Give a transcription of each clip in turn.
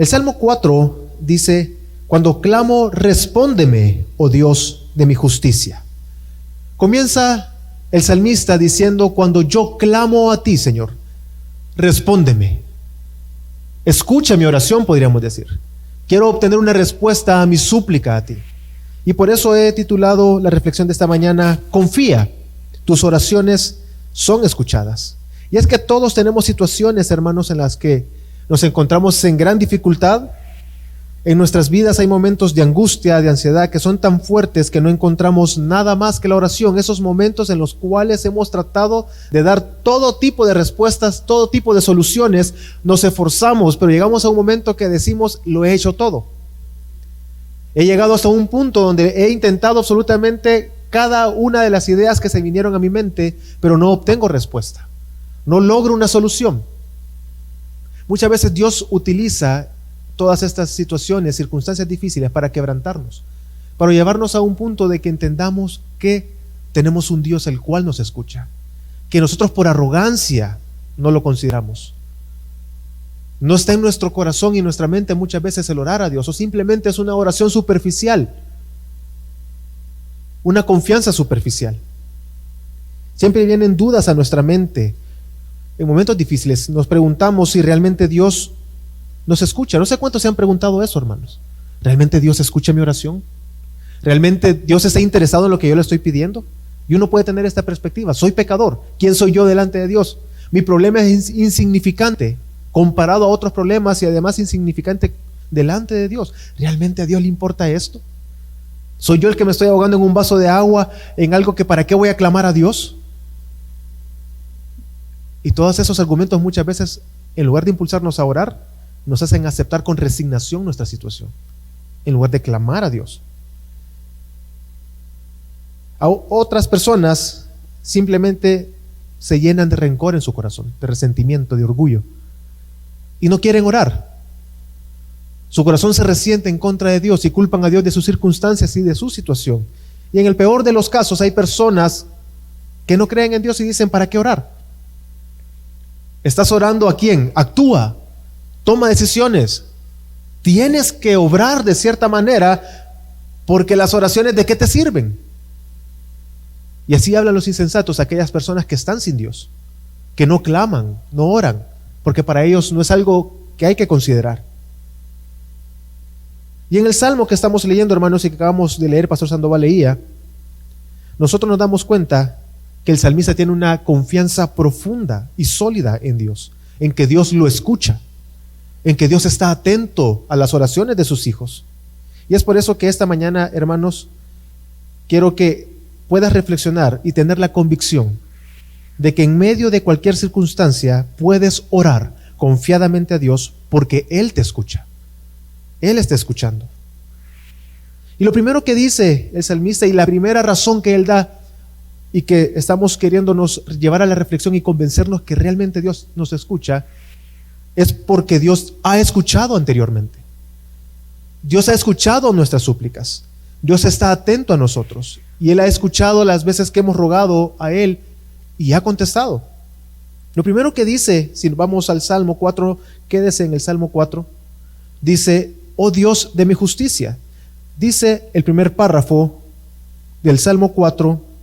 El Salmo 4 dice: cuando clamo, respóndeme, oh Dios de mi justicia. Comienza el salmista diciendo: cuando yo clamo a ti, Señor, respóndeme. Escucha mi oración, podríamos decir. Quiero obtener una respuesta a mi súplica a ti. Y por eso he titulado la reflexión de esta mañana: confía, tus oraciones son escuchadas. Y es que todos tenemos situaciones, hermanos, en las que nos encontramos en gran dificultad. En nuestras vidas hay momentos de angustia, de ansiedad, que son tan fuertes que no encontramos nada más que la oración. Esos momentos en los cuales hemos tratado de dar todo tipo de respuestas, todo tipo de soluciones, nos esforzamos, pero llegamos a un momento que decimos: lo he hecho todo. He llegado hasta un punto donde he intentado absolutamente cada una de las ideas que se vinieron a mi mente, pero no obtengo respuesta. No logro una solución. Muchas veces Dios utiliza todas estas situaciones, circunstancias difíciles para quebrantarnos, para llevarnos a un punto de que entendamos que tenemos un Dios el cual nos escucha, que nosotros por arrogancia no lo consideramos. No está en nuestro corazón y en nuestra mente muchas veces el orar a Dios, o simplemente es una oración superficial, una confianza superficial. Siempre vienen dudas a nuestra mente. En momentos difíciles nos preguntamos si realmente Dios nos escucha. No sé cuántos se han preguntado eso, hermanos. ¿Realmente Dios escucha mi oración? ¿Realmente Dios está interesado en lo que yo le estoy pidiendo? Y uno puede tener esta perspectiva: soy pecador, ¿quién soy yo delante de Dios? Mi problema es insignificante comparado a otros problemas y además insignificante delante de Dios. ¿Realmente a Dios le importa esto? ¿Soy yo el que me estoy ahogando en un vaso de agua, en algo que para qué voy a clamar a Dios? Y todos esos argumentos muchas veces, en lugar de impulsarnos a orar, nos hacen aceptar con resignación nuestra situación, en lugar de clamar a Dios. A otras personas simplemente se llenan de rencor en su corazón, de resentimiento, de orgullo, y no quieren orar. Su corazón se resiente en contra de Dios y culpan a Dios de sus circunstancias y de su situación. Y en el peor de los casos hay personas que no creen en Dios y dicen: ¿para qué orar? ¿Estás orando a quién? Actúa, toma decisiones. Tienes que obrar de cierta manera, porque las oraciones, ¿de qué te sirven? Y así hablan los insensatos, aquellas personas que están sin Dios, que no claman, no oran, porque para ellos no es algo que hay que considerar. Y en el Salmo que estamos leyendo, hermanos, y que acabamos de leer, Pastor Sandoval leía, nosotros nos damos cuenta que el salmista tiene una confianza profunda y sólida en Dios, en que Dios lo escucha, en que Dios está atento a las oraciones de sus hijos. Y es por eso que esta mañana, hermanos, quiero que puedas reflexionar y tener la convicción de que en medio de cualquier circunstancia puedes orar confiadamente a Dios, porque Él te escucha. Él está escuchando. Y lo primero que dice el salmista, y la primera razón que él da, y que estamos queriéndonos llevar a la reflexión y convencernos que realmente Dios nos escucha, es porque Dios ha escuchado anteriormente. Dios ha escuchado nuestras súplicas. Dios está atento a nosotros. Y Él ha escuchado las veces que hemos rogado a Él y ha contestado. Lo primero que dice, si vamos al Salmo 4, quédese en el Salmo 4, dice: oh Dios de mi justicia. Dice el primer párrafo del Salmo 4,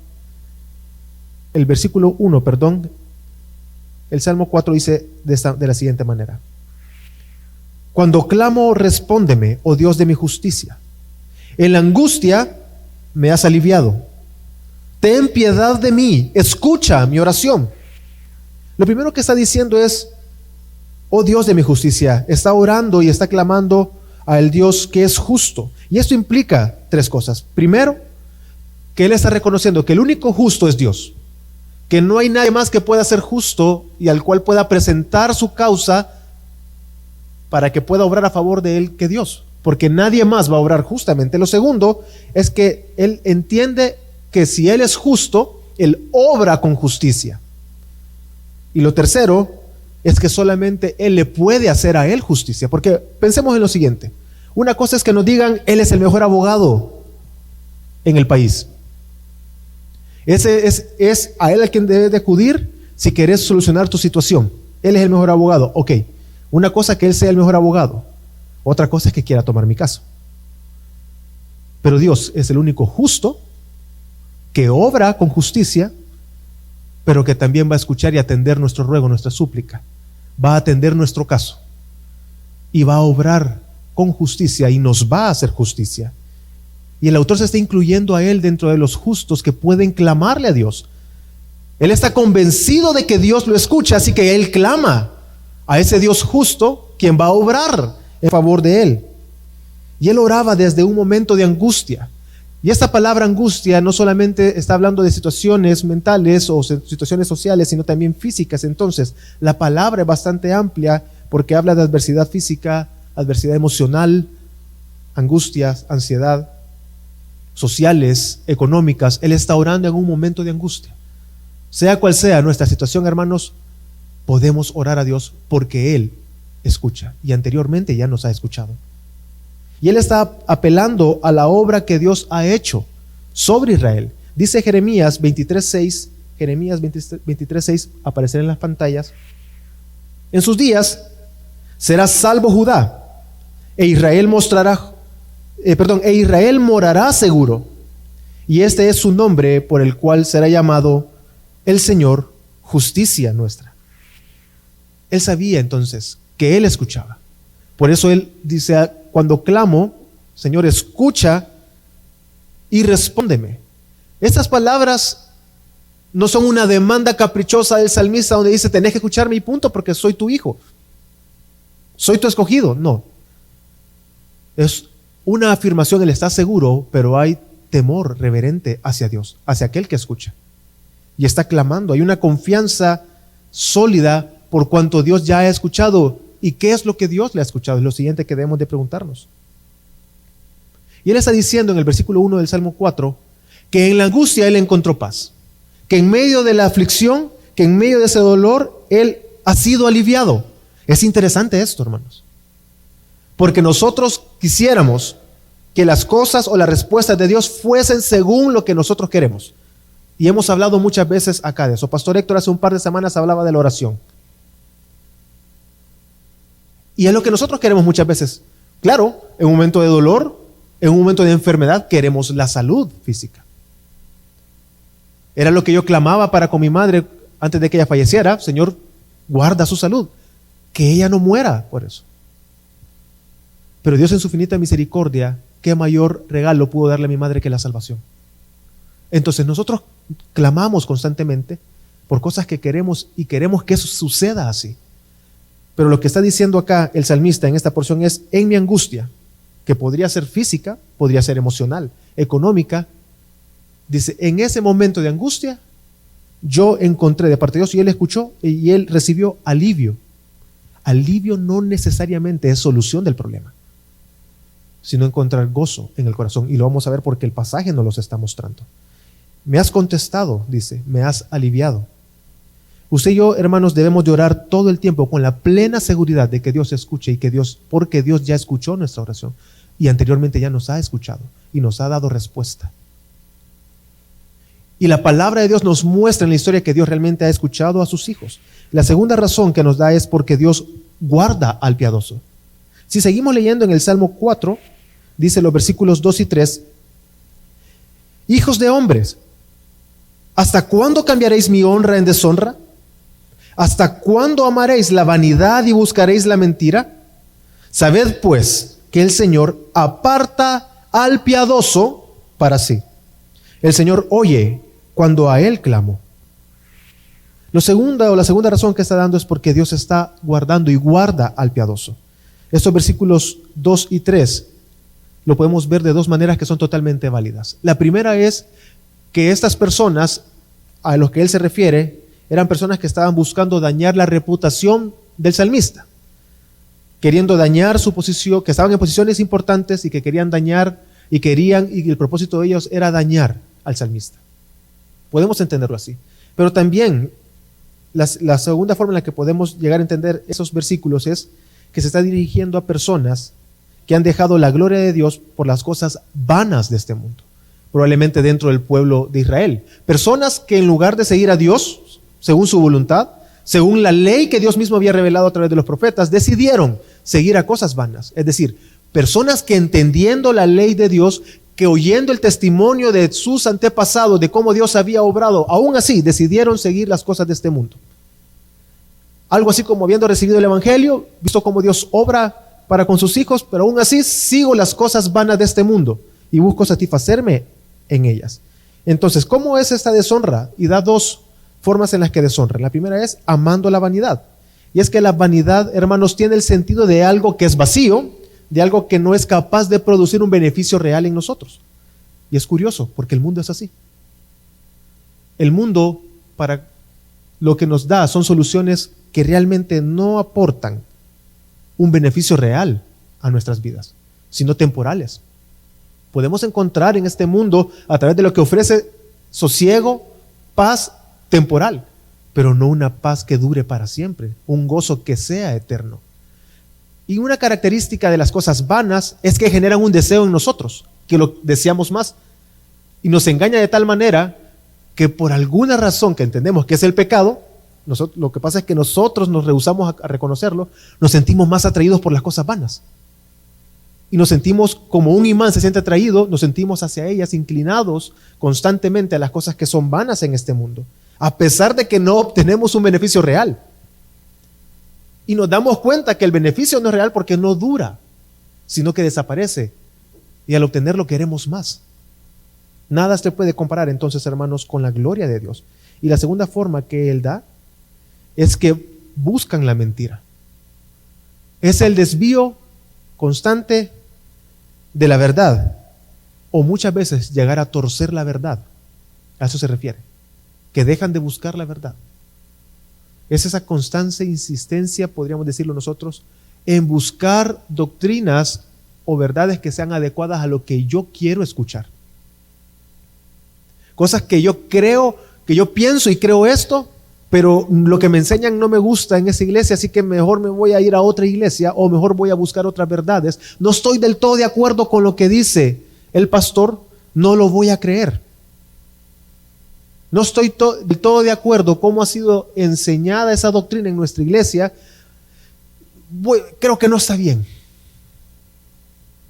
el versículo 1, perdón. El Salmo 4 dice de la siguiente manera: cuando clamo, respóndeme, oh Dios de mi justicia. En la angustia me has aliviado. Ten piedad de mí, escucha mi oración. Lo primero que está diciendo es: oh Dios de mi justicia. Está orando y está clamando al Dios que es justo. Y esto implica tres cosas. Primero, que Él está reconociendo que el único justo es Dios, que no hay nadie más que pueda ser justo y al cual pueda presentar su causa para que pueda obrar a favor de Él que Dios, porque nadie más va a obrar justamente. Lo segundo es que Él entiende que si Él es justo, Él obra con justicia. Y lo tercero es que solamente Él le puede hacer a Él justicia, porque pensemos en lo siguiente: una cosa es que nos digan: Él es el mejor abogado en el país. Ese es a Él a quien debes de acudir si querés solucionar tu situación. Él es el mejor abogado. Ok, una cosa que Él sea el mejor abogado. Otra cosa es que quiera tomar mi caso. Pero Dios es el único justo que obra con justicia, pero que también va a escuchar y atender nuestro ruego, nuestra súplica. Va a atender nuestro caso y va a obrar con justicia y nos va a hacer justicia. Y el autor se está incluyendo a él dentro de los justos que pueden clamarle a Dios. Él está convencido de que Dios lo escucha, así que él clama a ese Dios justo, quien va a obrar en favor de él. Y él oraba desde un momento de angustia. Y esta palabra angustia no solamente está hablando de situaciones mentales o situaciones sociales, sino también físicas. Entonces, la palabra es bastante amplia porque habla de adversidad física, adversidad emocional, angustias, ansiedad, sociales, económicas. Él está orando en un momento de angustia. Sea cual sea nuestra situación, hermanos, podemos orar a Dios porque Él escucha y anteriormente ya nos ha escuchado. Y Él está apelando a la obra que Dios ha hecho sobre Israel. Dice Jeremías 23:6, Jeremías 23:6 aparecerá en las pantallas. En sus días será salvo Judá, e Israel morará seguro, y este es su nombre por el cual será llamado el Señor, justicia nuestra. Él sabía entonces que Él escuchaba. Por eso Él dice, cuando clamo, Señor, escucha y respóndeme. Estas palabras no son una demanda caprichosa del salmista donde dice, tenés que escucharme y punto porque soy tu hijo, soy tu escogido. No, es una afirmación. Él está seguro, pero hay temor reverente hacia Dios, hacia aquel que escucha. Y está clamando, hay una confianza sólida por cuanto Dios ya ha escuchado. ¿Y qué es lo que Dios le ha escuchado? Es lo siguiente que debemos de preguntarnos. Y Él está diciendo en el versículo 1 del Salmo 4, que en la angustia Él encontró paz, que en medio de la aflicción, que en medio de ese dolor, Él ha sido aliviado. Es interesante esto, hermanos, porque nosotros quisiéramos que las cosas o las respuestas de Dios fuesen según lo que nosotros queremos. Y hemos hablado muchas veces acá de eso. Pastor Héctor hace un par de semanas hablaba de la oración. Y es lo que nosotros queremos muchas veces. Claro, en un momento de dolor, en un momento de enfermedad, queremos la salud física. Era lo que yo clamaba para con mi madre antes de que ella falleciera. Señor, guarda su salud, que ella no muera por eso. Pero Dios en su infinita misericordia, ¿qué mayor regalo pudo darle a mi madre que la salvación? Entonces nosotros clamamos constantemente por cosas que queremos y queremos que eso suceda así. Pero lo que está diciendo acá el salmista en esta porción es, en mi angustia, que podría ser física, podría ser emocional, económica, dice, en ese momento de angustia, yo encontré de parte de Dios y Él escuchó y Él recibió alivio. Alivio no necesariamente es solución del problema, sino encontrar gozo en el corazón. Y lo vamos a ver porque el pasaje nos los está mostrando. Me has contestado, dice, me has aliviado. Usted y yo, hermanos, debemos de orar todo el tiempo con la plena seguridad de que Dios escuche y que porque Dios ya escuchó nuestra oración y anteriormente ya nos ha escuchado y nos ha dado respuesta. Y la palabra de Dios nos muestra en la historia que Dios realmente ha escuchado a sus hijos. La segunda razón que nos da es porque Dios guarda al piadoso. Si seguimos leyendo en el Salmo 4, dice los versículos 2 y 3, hijos de hombres, ¿hasta cuándo cambiaréis mi honra en deshonra? ¿Hasta cuándo amaréis la vanidad y buscaréis la mentira? Sabed pues que el Señor aparta al piadoso para sí. El Señor oye cuando a Él clamo. La segunda razón que está dando es porque Dios está guardando y guarda al piadoso. Estos versículos 2 y 3 lo podemos ver de dos maneras que son totalmente válidas. La primera es que estas personas a los que Él se refiere eran personas que estaban buscando dañar la reputación del salmista, queriendo dañar su posición, que estaban en posiciones importantes y que querían dañar y el propósito de ellos era dañar al salmista. Podemos entenderlo así. Pero también la segunda forma en la que podemos llegar a entender esos versículos es que se está dirigiendo a personas que han dejado la gloria de Dios por las cosas vanas de este mundo, probablemente dentro del pueblo de Israel. Personas que en lugar de seguir a Dios según su voluntad, según la ley que Dios mismo había revelado a través de los profetas, decidieron seguir a cosas vanas. Es decir, personas que entendiendo la ley de Dios, que oyendo el testimonio de sus antepasados, de cómo Dios había obrado, aún así decidieron seguir las cosas de este mundo. Algo así como habiendo recibido el Evangelio, visto cómo Dios obra para con sus hijos, pero aún así sigo las cosas vanas de este mundo y busco satisfacerme en ellas. Entonces, ¿cómo es esta deshonra? Y da dos formas en las que deshonra. La primera es amando la vanidad. Y es que la vanidad, hermanos, tiene el sentido de algo que es vacío, de algo que no es capaz de producir un beneficio real en nosotros. Y es curioso, porque el mundo es así. El mundo, para lo que nos da, son soluciones que realmente no aportan un beneficio real a nuestras vidas, sino temporales. Podemos encontrar en este mundo, a través de lo que ofrece, sosiego, paz temporal, pero no una paz que dure para siempre, un gozo que sea eterno. Y una característica de las cosas vanas es que generan un deseo en nosotros, que lo deseamos más, y nos engaña de tal manera que por alguna razón que entendemos que es el pecado, lo que pasa es que nosotros nos rehusamos a reconocerlo, nos sentimos más atraídos por las cosas vanas. Y nos sentimos como un imán se siente atraído, nos sentimos hacia ellas, inclinados constantemente a las cosas que son vanas en este mundo, a pesar de que no obtenemos un beneficio real. Y nos damos cuenta que el beneficio no es real porque no dura, sino que desaparece. Y al obtenerlo queremos más. Nada se puede comparar entonces, hermanos, con la gloria de Dios. Y la segunda forma que Él da es que buscan la mentira. Es el desvío constante de la verdad, o muchas veces llegar a torcer la verdad. A eso se refiere, que dejan de buscar la verdad. Es esa constante insistencia, podríamos decirlo nosotros, en buscar doctrinas o verdades que sean adecuadas a lo que yo quiero escuchar. Cosas que yo creo, que yo pienso y creo esto, pero lo que me enseñan no me gusta en esa iglesia, así que mejor me voy a ir a otra iglesia o mejor voy a buscar otras verdades. No estoy del todo de acuerdo con lo que dice el pastor, no lo voy a creer. No estoy del todo de acuerdo cómo ha sido enseñada esa doctrina en nuestra iglesia, creo que no está bien.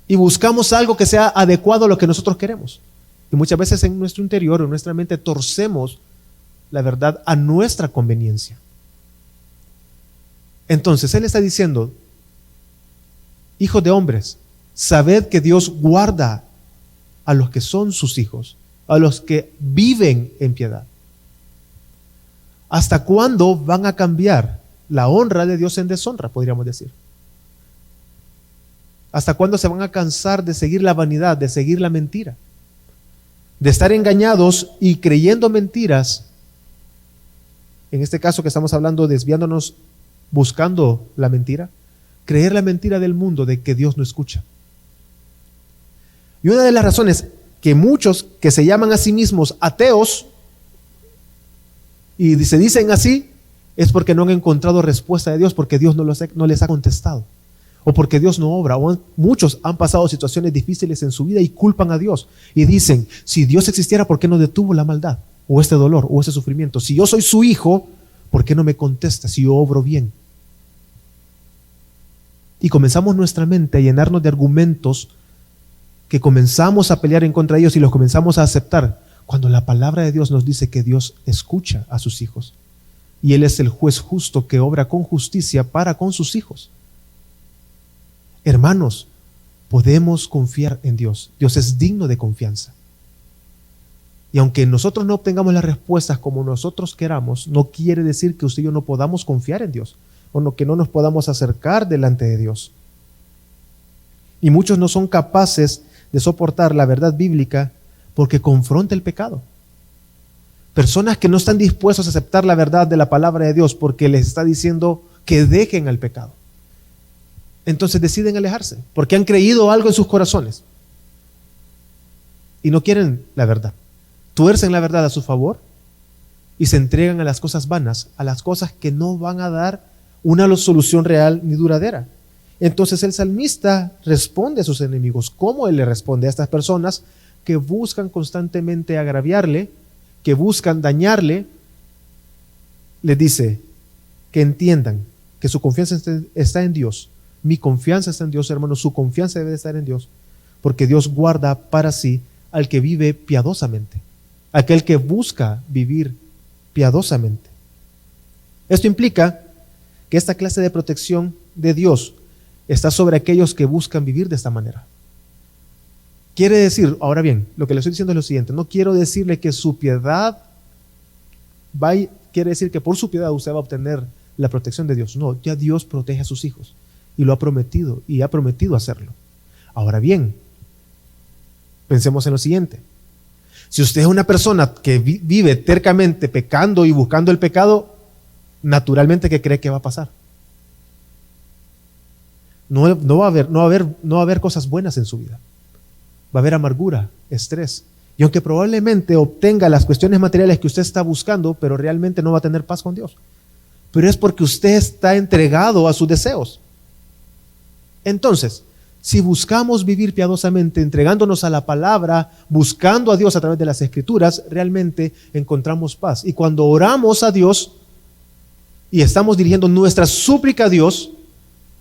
Y buscamos algo que sea adecuado a lo que nosotros queremos. Y muchas veces en nuestro interior, en nuestra mente, torcemos la verdad a nuestra conveniencia. Entonces Él está diciendo, hijos de hombres, sabed que Dios guarda a los que son sus hijos, a los que viven en piedad. ¿Hasta cuándo van a cambiar la honra de Dios en deshonra, podríamos decir? ¿Hasta cuándo se van a cansar de seguir la vanidad, de seguir la mentira? De estar engañados y creyendo mentiras. En este caso que estamos hablando, desviándonos, buscando la mentira, creer la mentira del mundo de que Dios no escucha. Y una de las razones que muchos que se llaman a sí mismos ateos y se dicen así, es porque no han encontrado respuesta de Dios, porque Dios no les ha contestado, o porque Dios no obra, o muchos han pasado situaciones difíciles en su vida y culpan a Dios, y dicen, si Dios existiera, ¿por qué no detuvo la maldad? O este dolor, o ese sufrimiento. Si yo soy su hijo, ¿por qué no me contesta si yo obro bien? Y comenzamos nuestra mente a llenarnos de argumentos que comenzamos a pelear en contra de ellos y los comenzamos a aceptar, cuando la palabra de Dios nos dice que Dios escucha a sus hijos. Y Él es el juez justo que obra con justicia para con sus hijos. Hermanos, podemos confiar en Dios. Dios es digno de confianza. Y aunque nosotros no obtengamos las respuestas como nosotros queramos, no quiere decir que usted y yo no podamos confiar en Dios, o que no nos podamos acercar delante de Dios. Y muchos no son capaces de soportar la verdad bíblica porque confronta el pecado. Personas que no están dispuestos a aceptar la verdad de la palabra de Dios porque les está diciendo que dejen al pecado. Entonces deciden alejarse porque han creído algo en sus corazones y no quieren la verdad. Tuercen la verdad a su favor y se entregan a las cosas vanas, a las cosas que no van a dar una solución real ni duradera. Entonces el salmista responde a sus enemigos. ¿Cómo él le responde a estas personas que buscan constantemente agraviarle, que buscan dañarle? Les dice que entiendan que su confianza está en Dios, Mi confianza está en Dios, hermano. Su confianza debe de estar en Dios, porque Dios guarda para sí al que vive piadosamente, aquel que busca vivir piadosamente. Esto implica que esta clase de protección de Dios está sobre aquellos que buscan vivir de esta manera. Quiere decir, ahora bien, lo que le estoy diciendo es lo siguiente: no quiero decirle que su piedad quiere decir que por su piedad usted va a obtener la protección de Dios. No, ya Dios protege a sus hijos y lo ha prometido, y ha prometido hacerlo. Ahora bien, pensemos en lo siguiente: si usted es una persona que vive tercamente pecando y buscando el pecado, naturalmente, ¿qué cree que va a pasar? No va a haber cosas buenas en su vida. Va a haber amargura, estrés. Y aunque probablemente obtenga las cuestiones materiales que usted está buscando, pero realmente no va a tener paz con Dios. Pero es porque usted está entregado a sus deseos. Entonces, si buscamos vivir piadosamente, entregándonos a la palabra, buscando a Dios a través de las Escrituras, realmente encontramos paz. Y cuando oramos a Dios y estamos dirigiendo nuestra súplica a Dios,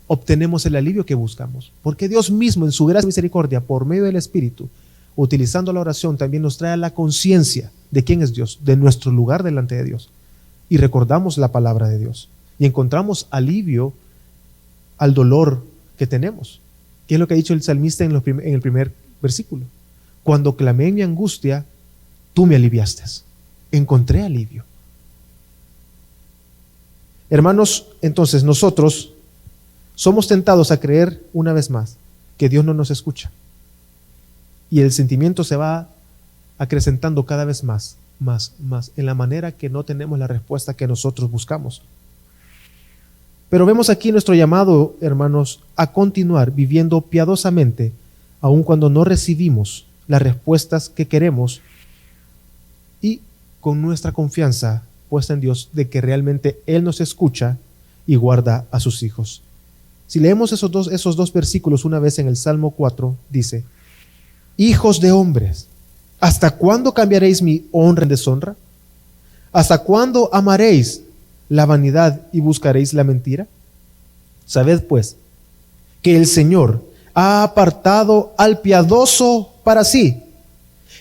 obtenemos el alivio que buscamos. Porque Dios mismo, en su gracia y misericordia, por medio del Espíritu, utilizando la oración, también nos trae la conciencia de quién es Dios, de nuestro lugar delante de Dios. Y recordamos la palabra de Dios. Y encontramos alivio al dolor que tenemos. ¿Qué es lo que ha dicho el salmista en el primer versículo? Cuando clamé en mi angustia, tú me aliviaste. Encontré alivio. Hermanos, entonces nosotros somos tentados a creer una vez más que Dios no nos escucha. Y el sentimiento se va acrecentando cada vez más, en la manera que no tenemos la respuesta que nosotros buscamos. Pero vemos aquí nuestro llamado, hermanos, a continuar viviendo piadosamente, aun cuando no recibimos las respuestas que queremos, y con nuestra confianza puesta en Dios de que realmente Él nos escucha y guarda a sus hijos. Si leemos esos dos versículos una vez en el Salmo 4, dice: hijos de hombres, ¿hasta cuándo cambiaréis mi honra en deshonra? ¿Hasta cuándo amaréis la vanidad y buscaréis la mentira? Sabed pues que el Señor ha apartado al piadoso para sí.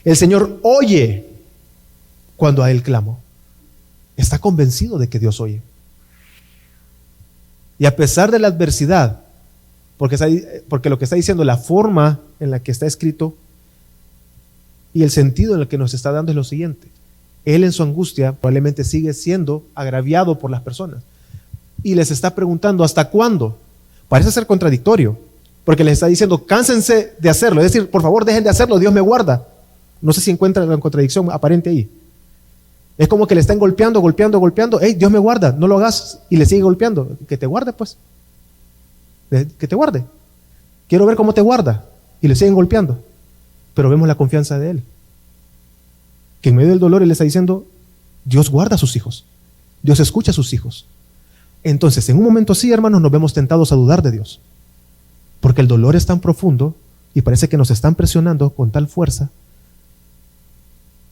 El Señor oye cuando a Él clamo. Está convencido de que Dios oye. Y a pesar de la adversidad, porque lo que está diciendo, la forma en la que está escrito y el sentido en el que nos está dando es lo siguiente: Él en su angustia probablemente sigue siendo agraviado por las personas y les está preguntando ¿hasta cuándo? Parece ser contradictorio, porque les está diciendo cánsense de hacerlo, es decir, por favor dejen de hacerlo, Dios me guarda. No sé si encuentran la contradicción aparente ahí. Es como que le están golpeando, hey, Dios me guarda, no lo hagas, y le sigue golpeando. Que te guarde pues, que te guarde, quiero ver cómo te guarda, y le siguen golpeando. Pero vemos la confianza de Él, que en medio del dolor Él le está diciendo Dios guarda a sus hijos, Dios escucha a sus hijos. Entonces, en un momento así, hermanos, nos vemos tentados a dudar de Dios, porque el dolor es tan profundo y parece que nos están presionando con tal fuerza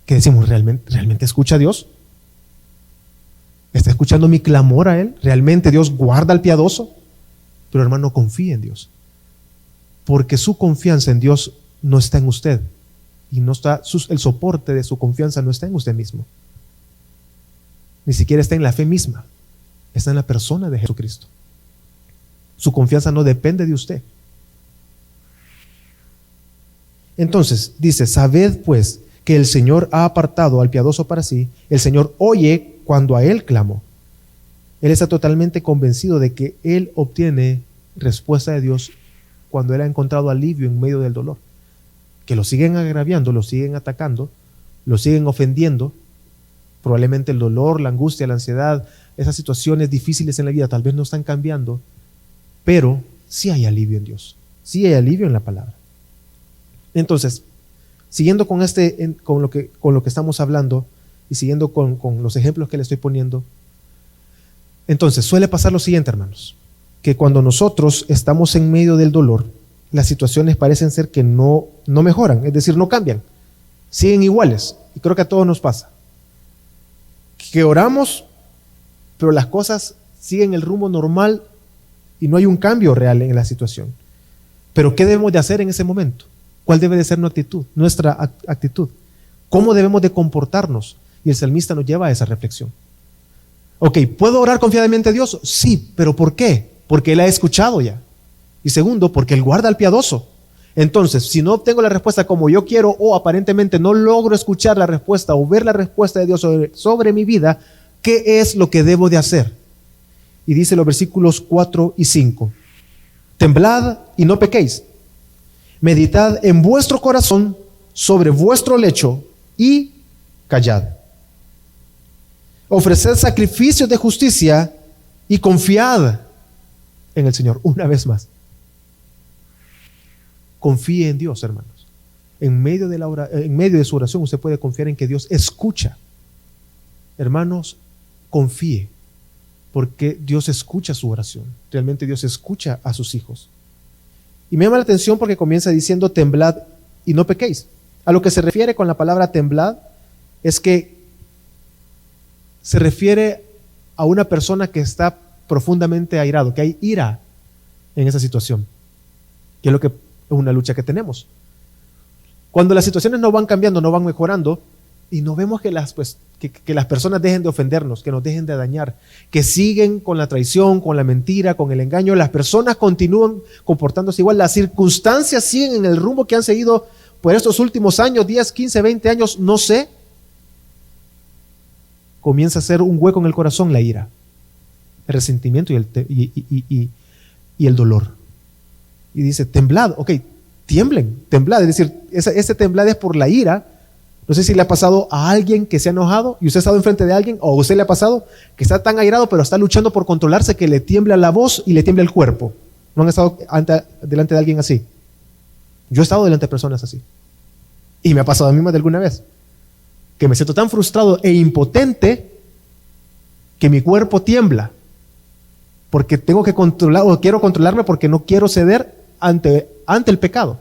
que decimos, ¿realmente escucha a Dios? ¿Está escuchando mi clamor a Él? ¿Realmente Dios guarda al piadoso? Pero hermano, confíe en Dios, porque su confianza en Dios no está en usted, y no está el soporte de su confianza no está en usted mismo, ni siquiera está en la fe misma, está en la persona de Jesucristo. Su confianza no depende de usted. Entonces dice: sabed pues que el Señor ha apartado al piadoso para sí, el Señor oye cuando a Él clamo. Él está totalmente convencido de que Él obtiene respuesta de Dios cuando Él ha encontrado alivio en medio del dolor. Que lo siguen agraviando, lo siguen atacando, lo siguen ofendiendo. Probablemente el dolor, la angustia, la ansiedad, esas situaciones difíciles en la vida tal vez no están cambiando, pero sí hay alivio en Dios, sí hay alivio en la palabra. Entonces, siguiendo con lo que estamos hablando y siguiendo con los ejemplos que le estoy poniendo, entonces suele pasar lo siguiente, hermanos, que cuando nosotros estamos en medio del dolor, las situaciones parecen ser que no mejoran, es decir, no cambian, siguen iguales. Y creo que a todos nos pasa que oramos, pero las cosas siguen el rumbo normal y no hay un cambio real en la situación. Pero ¿qué debemos de hacer en ese momento? ¿Cuál debe de ser nuestra actitud? ¿Cómo debemos de comportarnos? Y el salmista nos lleva a esa reflexión. Ok, ¿puedo orar confiadamente a Dios? Sí, pero ¿por qué? Porque Él ha escuchado ya. Y segundo, porque Él guarda al piadoso. Entonces, si no obtengo la respuesta como yo quiero o aparentemente no logro escuchar la respuesta o ver la respuesta de Dios sobre mi vida, ¿qué es lo que debo de hacer? Y dice los versículos 4 y 5. Temblad y no pequéis. Meditad en vuestro corazón sobre vuestro lecho y callad. Ofreced sacrificios de justicia y confiad en el Señor. Una vez más. Confíe en Dios, hermanos. En medio de su oración usted puede confiar en que Dios escucha. Hermanos, confíe, porque Dios escucha su oración. Realmente Dios escucha a sus hijos. Y me llama la atención porque comienza diciendo temblad y no pequéis. A lo que se refiere con la palabra temblad es que se refiere a una persona que está profundamente airado, que hay ira en esa situación, que es lo que es una lucha que tenemos. Cuando las situaciones no van cambiando, no van mejorando, y no vemos que las personas dejen de ofendernos, que nos dejen de dañar, que siguen con la traición, con la mentira, con el engaño, las personas continúan comportándose igual, las circunstancias siguen en el rumbo que han seguido por estos últimos años, 10, 15, 20 años, no sé. Comienza a ser un hueco en el corazón la ira, el resentimiento y el dolor. Y dice, temblad, ok, tiemblen, temblad, es decir, ese temblad es por la ira. No sé si le ha pasado a alguien que se ha enojado y usted ha estado enfrente de alguien, o a usted le ha pasado que está tan airado pero está luchando por controlarse que le tiembla la voz y le tiembla el cuerpo. ¿No han estado delante de alguien así? Yo he estado delante de personas así. Y me ha pasado a mí más de alguna vez. Que me siento tan frustrado e impotente que mi cuerpo tiembla. Porque tengo que controlar, o quiero controlarme porque no quiero ceder ante el pecado.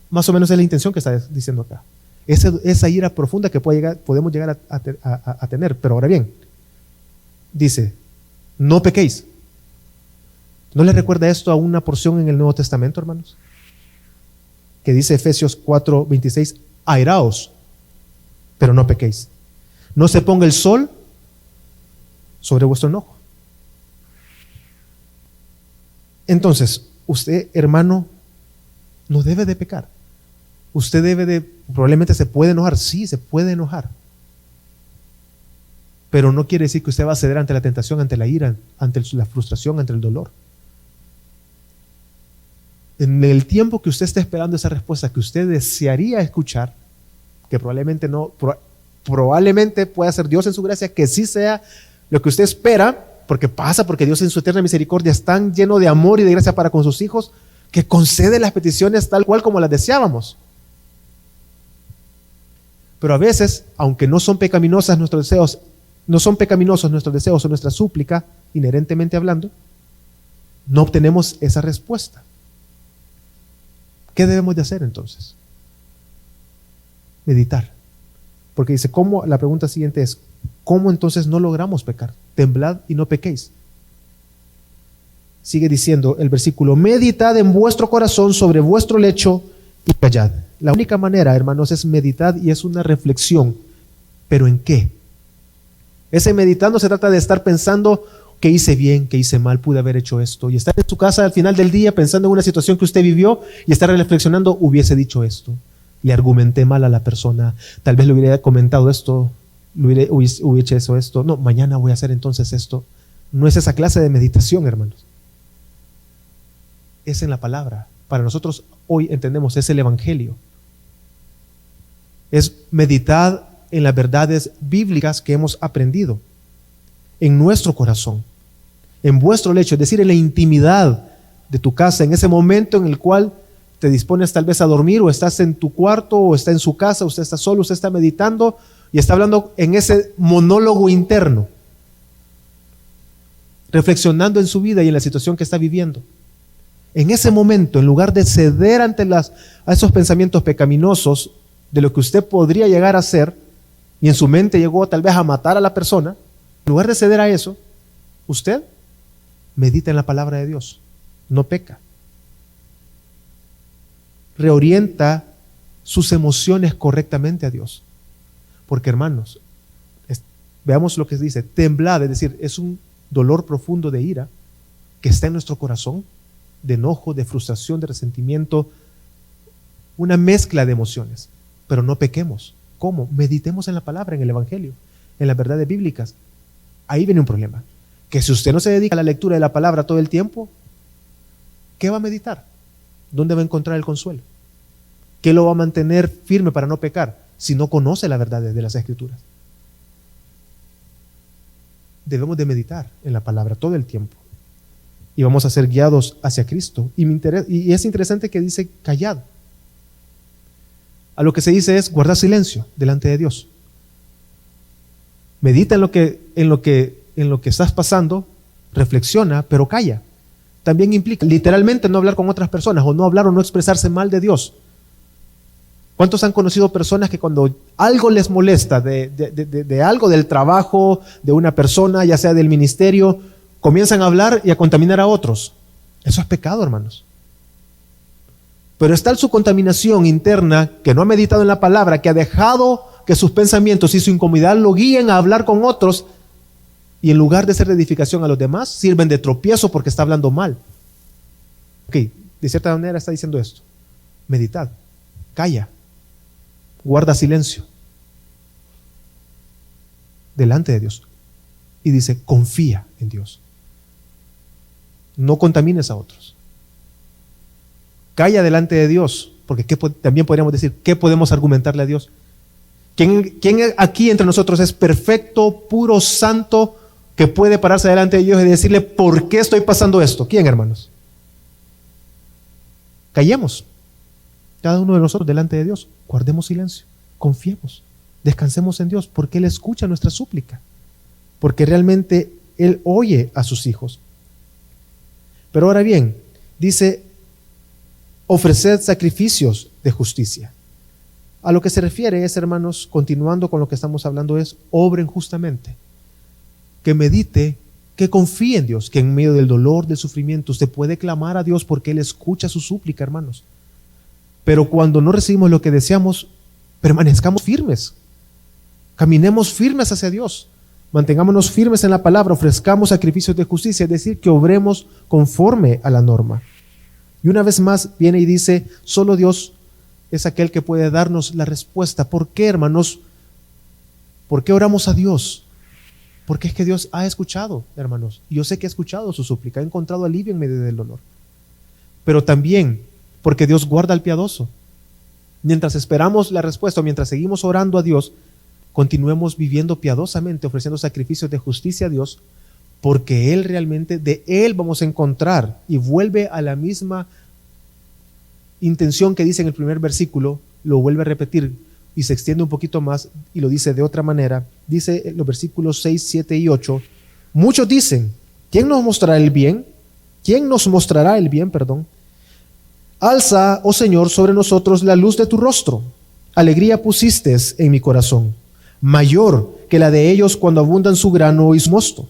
Más o menos es la intención que está diciendo acá. Esa ira profunda que podemos llegar a tener. Pero ahora bien, dice, no pequéis. ¿No le recuerda esto a una porción en el Nuevo Testamento, hermanos? Que dice Efesios 4:26, airaos, pero no pequéis. No se ponga el sol sobre vuestro enojo. Entonces, usted, hermano, no debe de pecar. Usted probablemente se puede enojar. Sí, se puede enojar. Pero no quiere decir que usted va a ceder ante la tentación, ante la ira, ante la frustración, ante el dolor. En el tiempo que usted esté esperando esa respuesta que usted desearía escuchar, que probablemente no, probablemente pueda ser Dios en su gracia, que sí sea lo que usted espera, porque Dios en su eterna misericordia es tan lleno de amor y de gracia para con sus hijos, que concede las peticiones tal cual como las deseábamos. Pero a veces, aunque no son pecaminosos nuestros deseos o nuestra súplica, inherentemente hablando, no obtenemos esa respuesta. ¿Qué debemos de hacer entonces? Meditar. Porque dice, la pregunta siguiente es, ¿cómo entonces no logramos pecar? Temblad y no pequéis. Sigue diciendo el versículo, meditad en vuestro corazón sobre vuestro lecho y callad. La única manera, hermanos, es meditar y es una reflexión. ¿Pero en qué? Ese meditar no se trata de estar pensando que hice bien, que hice mal, pude haber hecho esto. Y estar en su casa al final del día pensando en una situación que usted vivió y estar reflexionando, hubiese dicho esto. Le argumenté mal a la persona. Tal vez le hubiera comentado esto, hubiese hecho esto. No, mañana voy a hacer entonces esto. No es esa clase de meditación, hermanos. Es en la palabra. Para nosotros hoy entendemos, es el Evangelio. Es meditar en las verdades bíblicas que hemos aprendido en nuestro corazón, en vuestro lecho, es decir, en la intimidad de tu casa, en ese momento en el cual te dispones tal vez a dormir, o estás en tu cuarto, o está en su casa, usted está solo, usted está meditando y está hablando en ese monólogo interno, reflexionando en su vida y en la situación que está viviendo. En ese momento, en lugar de ceder ante a esos pensamientos pecaminosos de lo que usted podría llegar a hacer, y en su mente llegó tal vez a matar a la persona, en lugar de ceder a eso, usted medita en la palabra de Dios, no peca. Reorienta sus emociones correctamente a Dios. Porque, hermanos, veamos lo que dice, temblad, es decir, es un dolor profundo de ira que está en nuestro corazón, de enojo, de frustración, de resentimiento, una mezcla de emociones, pero no pequemos. ¿Cómo? Meditemos en la palabra, en el Evangelio, en las verdades bíblicas. Ahí viene un problema, que si usted no se dedica a la lectura de la palabra todo el tiempo, ¿qué va a meditar? ¿Dónde va a encontrar el consuelo? ¿Qué lo va a mantener firme para no pecar si no conoce la verdad de las Escrituras? Debemos de meditar en la palabra todo el tiempo y vamos a ser guiados hacia Cristo. Y es interesante que dice callad. A lo que se dice es guardar silencio delante de Dios. Medita en lo que estás pasando, reflexiona, pero calla. También implica literalmente no hablar con otras personas o no hablar o no expresarse mal de Dios. ¿Cuántos han conocido personas que cuando algo les molesta de algo, del trabajo, de una persona, ya sea del ministerio, comienzan a hablar y a contaminar a otros? Eso es pecado, hermanos. Pero está su contaminación interna, que no ha meditado en la palabra, que ha dejado que sus pensamientos y su incomodidad lo guíen a hablar con otros, y en lugar de ser de edificación a los demás, sirven de tropiezo porque está hablando mal. Ok, de cierta manera está diciendo esto. Meditad, calla, guarda silencio delante de Dios. Y dice, confía en Dios. No contamines a otros. Calla delante de Dios, porque también podríamos decir, ¿qué podemos argumentarle a Dios? ¿Quién aquí entre nosotros es perfecto, puro, santo, que puede pararse delante de Dios y decirle, ¿por qué estoy pasando esto? ¿Quién, hermanos? Callemos, cada uno de nosotros delante de Dios, guardemos silencio, confiemos, descansemos en Dios, porque Él escucha nuestra súplica, porque realmente Él oye a sus hijos. Pero ahora bien, dice, ofreced sacrificios de justicia. A lo que se refiere es, hermanos, continuando con lo que estamos hablando, es obren justamente, que medite, que confíe en Dios, que en medio del dolor, del sufrimiento, usted puede clamar a Dios porque Él escucha su súplica, hermanos. Pero cuando no recibimos lo que deseamos, permanezcamos firmes, caminemos firmes hacia Dios, mantengámonos firmes en la palabra, ofrezcamos sacrificios de justicia, es decir, que obremos conforme a la norma. Y una vez más viene y dice, solo Dios es aquel que puede darnos la respuesta. ¿Por qué, hermanos? ¿Por qué oramos a Dios? Porque es que Dios ha escuchado, hermanos. Y yo sé que ha escuchado su súplica, ha encontrado alivio en medio del dolor. Pero también porque Dios guarda al piadoso. Mientras esperamos la respuesta, mientras seguimos orando a Dios, continuemos viviendo piadosamente, ofreciendo sacrificios de justicia a Dios, porque Él realmente, de Él vamos a encontrar, y vuelve a la misma intención que dice en el primer versículo, lo vuelve a repetir y se extiende un poquito más y lo dice de otra manera. Dice en los versículos 6, 7 y 8, muchos dicen, ¿quién nos mostrará el bien? ¿Quién nos mostrará el bien, perdón? Alza, oh Señor, sobre nosotros la luz de tu rostro. Alegría pusiste en mi corazón, mayor que la de ellos cuando abundan su grano y su mosto.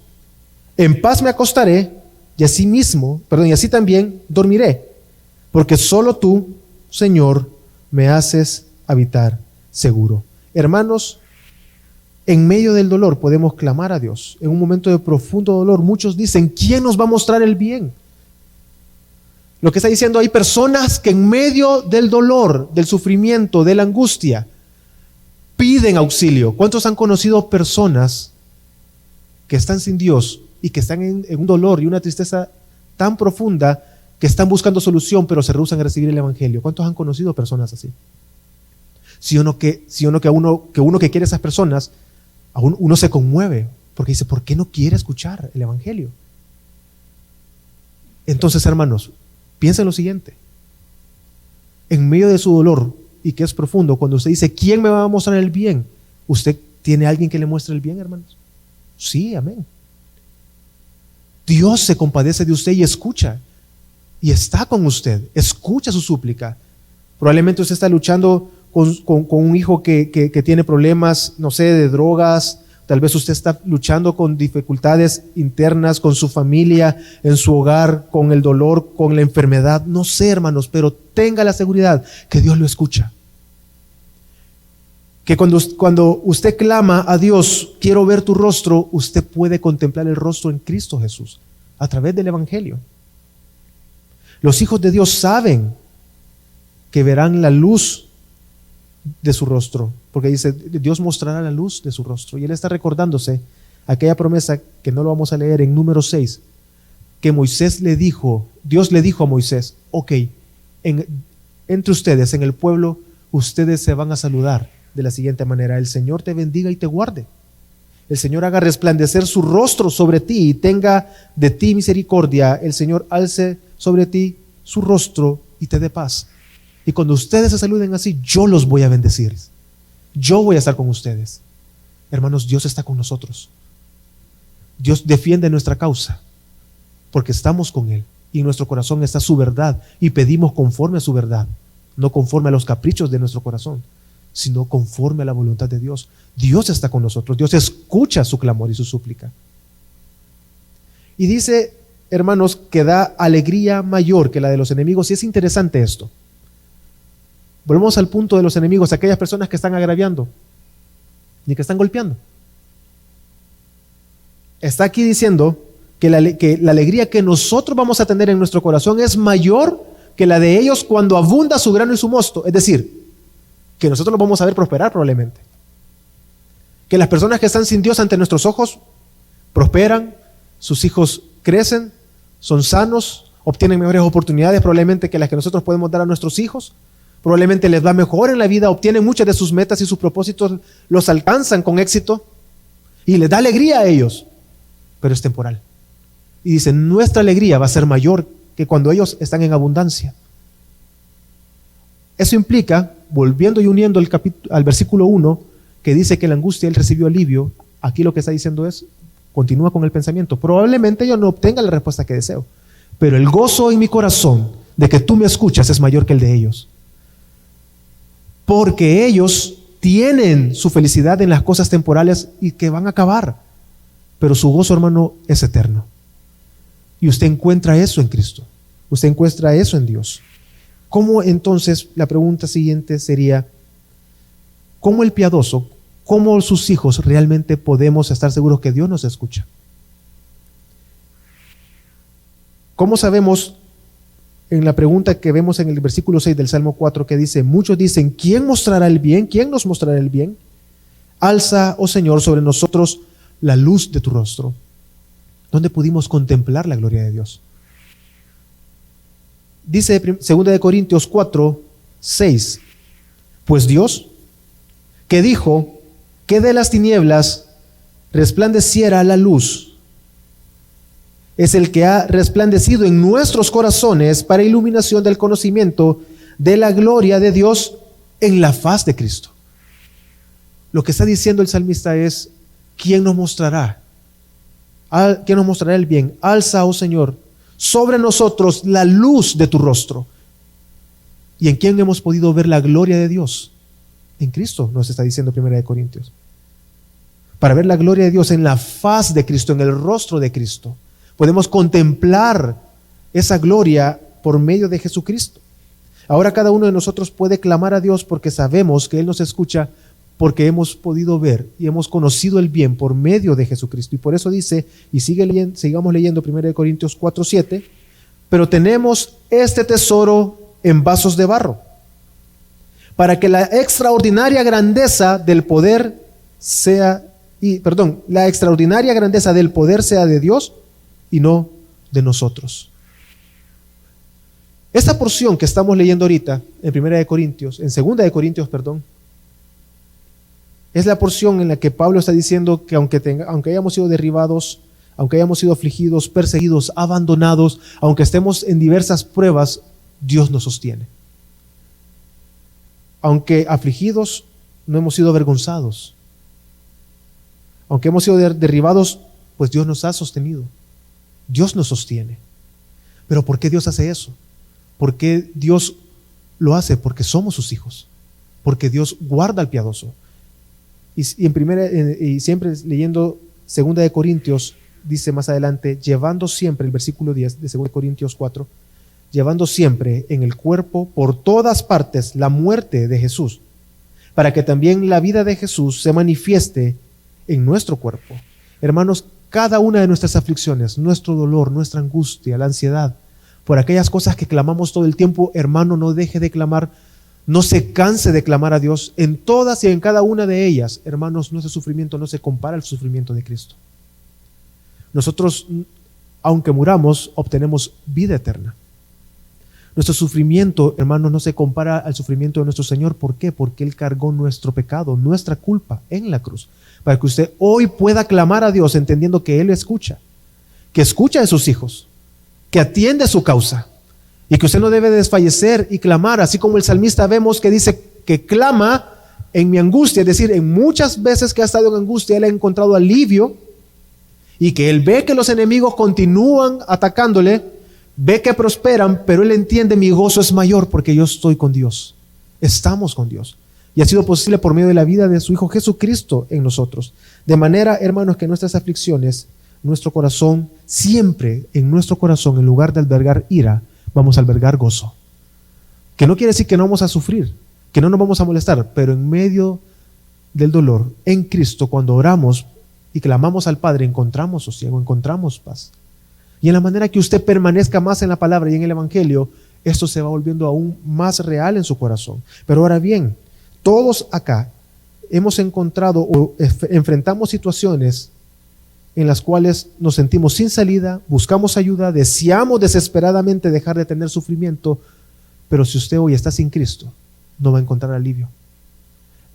En paz me acostaré y así también dormiré, porque solo tú, Señor, me haces habitar seguro. Hermanos, en medio del dolor podemos clamar a Dios. En un momento de profundo dolor, muchos dicen, ¿quién nos va a mostrar el bien? Lo que está diciendo, hay personas que en medio del dolor, del sufrimiento, de la angustia, piden auxilio. ¿Cuántos han conocido personas que están sin Dios y que están en un dolor y una tristeza tan profunda que están buscando solución, pero se rehúsan a recibir el Evangelio? ¿Cuántos han conocido personas así? Si uno que quiere a esas personas, uno se conmueve, porque dice, ¿por qué no quiere escuchar el Evangelio? Entonces, hermanos, piensa en lo siguiente. En medio de su dolor, y que es profundo, cuando usted dice, ¿quién me va a mostrar el bien? ¿Usted tiene a alguien que le muestre el bien, hermanos? Sí, amén. Dios se compadece de usted y escucha. Y está con usted, escucha su súplica. Probablemente usted está luchando con un hijo que tiene problemas, no sé, de drogas, Tal vez usted está luchando con dificultades internas, con su familia, en su hogar, con el dolor, con la enfermedad. No sé, hermanos, pero tenga la seguridad que Dios lo escucha. Que cuando usted clama a Dios, quiero ver tu rostro, usted puede contemplar el rostro en Cristo Jesús a través del Evangelio. Los hijos de Dios saben que verán la luz de su rostro, porque dice, Dios mostrará la luz de su rostro. Y Él está recordándose aquella promesa que no lo vamos a leer en Número 6, que Dios le dijo a Moisés, ok, entre ustedes, en el pueblo, ustedes se van a saludar de la siguiente manera: el Señor te bendiga y te guarde. El Señor haga resplandecer su rostro sobre ti y tenga de ti misericordia. El Señor alce sobre ti su rostro y te dé paz. Y cuando ustedes se saluden así, yo los voy a bendecir. Yo voy a estar con ustedes. Hermanos, Dios está con nosotros. Dios defiende nuestra causa porque estamos con Él y en nuestro corazón está su verdad y pedimos conforme a su verdad, no conforme a los caprichos de nuestro corazón, sino conforme a la voluntad de Dios. Dios está con nosotros. Dios escucha su clamor y su súplica. Y dice, hermanos, que da alegría mayor que la de los enemigos. Y es interesante esto. Volvemos al punto de los enemigos, aquellas personas que están agraviando y que están golpeando. Está aquí diciendo que la alegría que nosotros vamos a tener en nuestro corazón es mayor que la de ellos cuando abunda su grano y su mosto. Es decir, que nosotros los vamos a ver prosperar probablemente. Que las personas que están sin Dios ante nuestros ojos prosperan, sus hijos crecen, son sanos, obtienen mejores oportunidades probablemente que las que nosotros podemos dar a nuestros hijos. Probablemente les va mejor en la vida, obtienen muchas de sus metas y sus propósitos, los alcanzan con éxito y les da alegría a ellos, pero es temporal. Y dice, nuestra alegría va a ser mayor que cuando ellos están en abundancia. Eso implica, volviendo y uniendo al versículo 1, que dice que la angustia él recibió alivio. Aquí lo que está diciendo es, continúa con el pensamiento, probablemente yo no obtenga la respuesta que deseo, pero el gozo en mi corazón de que tú me escuchas es mayor que el de ellos. Porque ellos tienen su felicidad en las cosas temporales y que van a acabar, pero su gozo, hermano, es eterno. Y usted encuentra eso en Cristo, usted encuentra eso en Dios. ¿Cómo entonces, la pregunta siguiente sería, cómo el piadoso, cómo sus hijos realmente podemos estar seguros que Dios nos escucha? ¿Cómo sabemos? En la pregunta que vemos en el versículo 6 del Salmo 4, que dice, muchos dicen, ¿quién mostrará el bien? ¿Quién nos mostrará el bien? Alza, oh Señor, sobre nosotros la luz de tu rostro. ¿Dónde pudimos contemplar la gloria de Dios? Dice 2 Corintios 4, 6, pues Dios, que dijo que de las tinieblas resplandeciera la luz, es el que ha resplandecido en nuestros corazones para iluminación del conocimiento de la gloria de Dios en la faz de Cristo. Lo que está diciendo el salmista es, ¿quién nos mostrará? ¿Quién nos mostrará el bien? Alza, oh Señor, sobre nosotros la luz de tu rostro. ¿Y en quién hemos podido ver la gloria de Dios? En Cristo, nos está diciendo 1 Corintios. Para ver la gloria de Dios en la faz de Cristo, en el rostro de Cristo. Podemos contemplar esa gloria por medio de Jesucristo. Ahora cada uno de nosotros puede clamar a Dios porque sabemos que Él nos escucha, porque hemos podido ver y hemos conocido el bien por medio de Jesucristo. Y por eso dice, y sigamos leyendo 1 Corintios 4, 7, pero tenemos este tesoro en vasos de barro, para que la extraordinaria grandeza del poder sea de Dios y no de nosotros. Esta porción que estamos leyendo ahorita en 2 Corintios, es la porción en la que Pablo está diciendo que aunque hayamos sido derribados, aunque hayamos sido afligidos, perseguidos, abandonados, aunque estemos en diversas pruebas, Dios nos sostiene. Aunque afligidos, no hemos sido avergonzados. Aunque hemos sido derribados, pues Dios nos ha sostenido. Dios nos sostiene. ¿Pero por qué Dios hace eso? ¿Por qué Dios lo hace? Porque somos sus hijos. Porque Dios guarda al piadoso. Y siempre leyendo 2 de Corintios, dice más adelante, llevando siempre, el versículo 10 de 2 de Corintios 4, llevando siempre en el cuerpo por todas partes la muerte de Jesús, para que también la vida de Jesús se manifieste en nuestro cuerpo. Hermanos, cada una de nuestras aflicciones, nuestro dolor, nuestra angustia, la ansiedad, por aquellas cosas que clamamos todo el tiempo, hermano, no deje de clamar, no se canse de clamar a Dios. En todas y en cada una de ellas, hermanos, nuestro sufrimiento no se compara al sufrimiento de Cristo. Nosotros, aunque muramos, obtenemos vida eterna. Nuestro sufrimiento, hermanos, no se compara al sufrimiento de nuestro Señor. ¿Por qué? Porque Él cargó nuestro pecado, nuestra culpa en la cruz, para que usted hoy pueda clamar a Dios entendiendo que Él escucha, que escucha a sus hijos, que atiende su causa, y que usted no debe desfallecer y clamar, así como el salmista vemos que dice que clama en mi angustia, es decir, en muchas veces que ha estado en angustia, Él ha encontrado alivio, y que Él ve que los enemigos continúan atacándole, ve que prosperan, pero Él entiende, mi gozo es mayor porque yo estoy con Dios, estamos con Dios. Y ha sido posible por medio de la vida de su Hijo Jesucristo en nosotros. De manera, hermanos, que nuestras aflicciones, nuestro corazón, siempre en nuestro corazón, en lugar de albergar ira, vamos a albergar gozo. Que no quiere decir que no vamos a sufrir, que no nos vamos a molestar, pero en medio del dolor, en Cristo, cuando oramos y clamamos al Padre, encontramos sosiego, encontramos paz. Y en la manera que usted permanezca más en la palabra y en el Evangelio, esto se va volviendo aún más real en su corazón. Pero ahora bien, todos acá hemos encontrado o enfrentamos situaciones en las cuales nos sentimos sin salida, buscamos ayuda, deseamos desesperadamente dejar de tener sufrimiento, pero si usted hoy está sin Cristo, no va a encontrar alivio.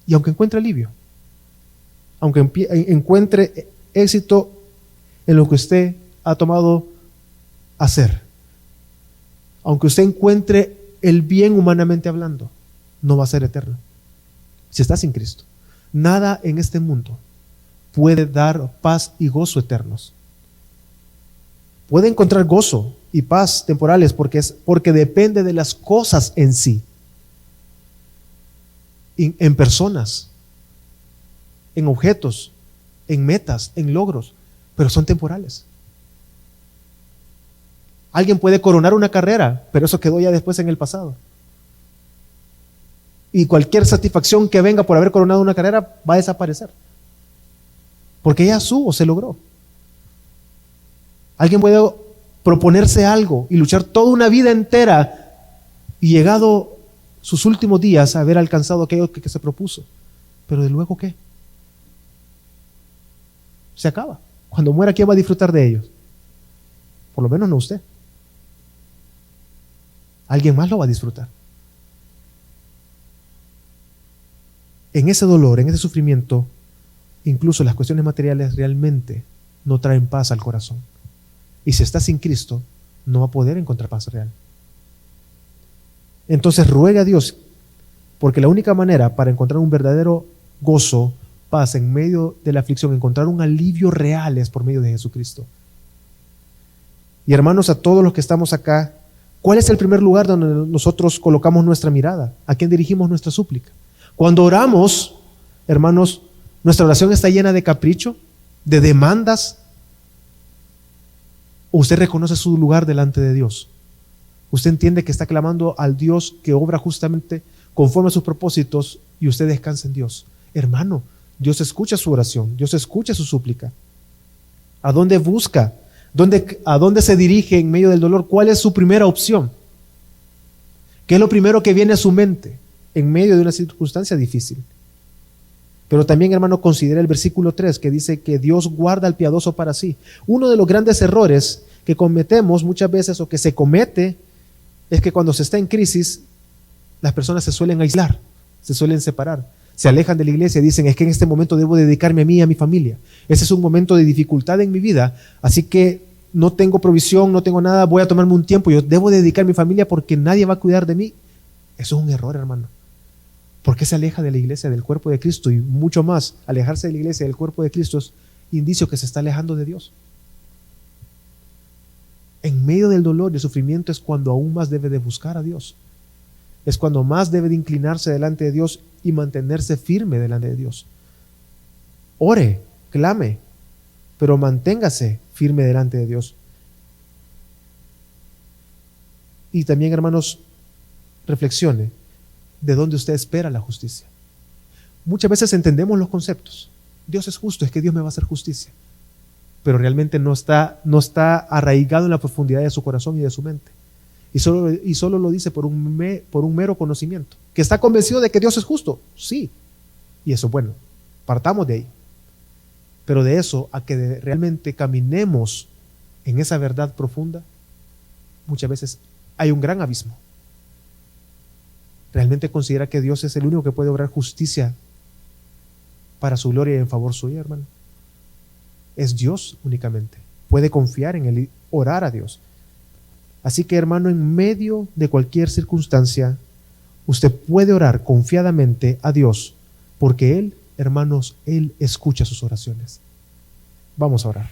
Y aunque encuentre alivio, aunque encuentre éxito en lo que usted ha tomado hacer, aunque usted encuentre el bien humanamente hablando, no va a ser eterno. Si está sin Cristo, nada en este mundo puede dar paz y gozo eternos. Puede encontrar gozo y paz temporales porque depende de las cosas en sí, en personas, en objetos, en metas, en logros, pero son temporales. Alguien puede coronar una carrera, pero eso quedó ya después en el pasado. Y cualquier satisfacción que venga por haber coronado una carrera va a desaparecer, porque ya se logró. Alguien puede proponerse algo y luchar toda una vida entera y llegado sus últimos días a haber alcanzado aquello que se propuso, pero de luego ¿qué? Se acaba. Cuando muera, ¿quién va a disfrutar de ellos? Por lo menos no usted. Alguien más lo va a disfrutar. En ese dolor, en ese sufrimiento, incluso las cuestiones materiales realmente no traen paz al corazón. Y si está sin Cristo, no va a poder encontrar paz real. Entonces ruega a Dios, porque la única manera para encontrar un verdadero gozo, paz en medio de la aflicción, encontrar un alivio real, es por medio de Jesucristo. Y hermanos, a todos los que estamos acá, ¿cuál es el primer lugar donde nosotros colocamos nuestra mirada? ¿A quién dirigimos nuestra súplica? Cuando oramos, hermanos, ¿nuestra oración está llena de capricho, de demandas? ¿O usted reconoce su lugar delante de Dios? Usted entiende que está clamando al Dios que obra justamente conforme a sus propósitos y usted descansa en Dios. Hermano, Dios escucha su oración, Dios escucha su súplica. ¿A dónde busca? ¿A dónde se dirige en medio del dolor? ¿Cuál es su primera opción? ¿Qué es lo primero que viene a su mente en medio de una circunstancia difícil? Pero también, hermano, considera el versículo 3 que dice que Dios guarda al piadoso para sí. Uno de los grandes errores que cometemos muchas veces o que se comete es que cuando se está en crisis, las personas se suelen aislar, se suelen separar, se alejan de la iglesia y dicen, es que en este momento debo dedicarme a mí y a mi familia. Ese es un momento de dificultad en mi vida, así que no tengo provisión, no tengo nada, voy a tomarme un tiempo, yo debo dedicar a mi familia porque nadie va a cuidar de mí. Eso es un error, hermano. ¿Por qué se aleja de la iglesia, del cuerpo de Cristo? Y mucho más, alejarse de la iglesia, del cuerpo de Cristo es indicio que se está alejando de Dios. En medio del dolor y el sufrimiento es cuando aún más debe de buscar a Dios. Es cuando más debe de inclinarse delante de Dios y mantenerse firme delante de Dios. ore, clame, pero manténgase firme delante de Dios. Y también, hermanos, reflexione de dónde usted espera la justicia. Muchas veces entendemos los conceptos. Dios es justo, es que Dios me va a hacer justicia. Pero realmente no está arraigado en la profundidad de su corazón y de su mente. Y solo lo dice por un mero conocimiento. ¿Que está convencido de que Dios es justo? Sí. Y eso es bueno. Partamos de ahí. Pero de eso a que realmente caminemos en esa verdad profunda, muchas veces hay un gran abismo. ¿Realmente considera que Dios es el único que puede obrar justicia para su gloria y en favor suyo, hermano? Es Dios únicamente. Puede confiar en Él y orar a Dios. Así que, hermano, en medio de cualquier circunstancia, usted puede orar confiadamente a Dios, porque Él, hermanos, Él escucha sus oraciones. Vamos a orar.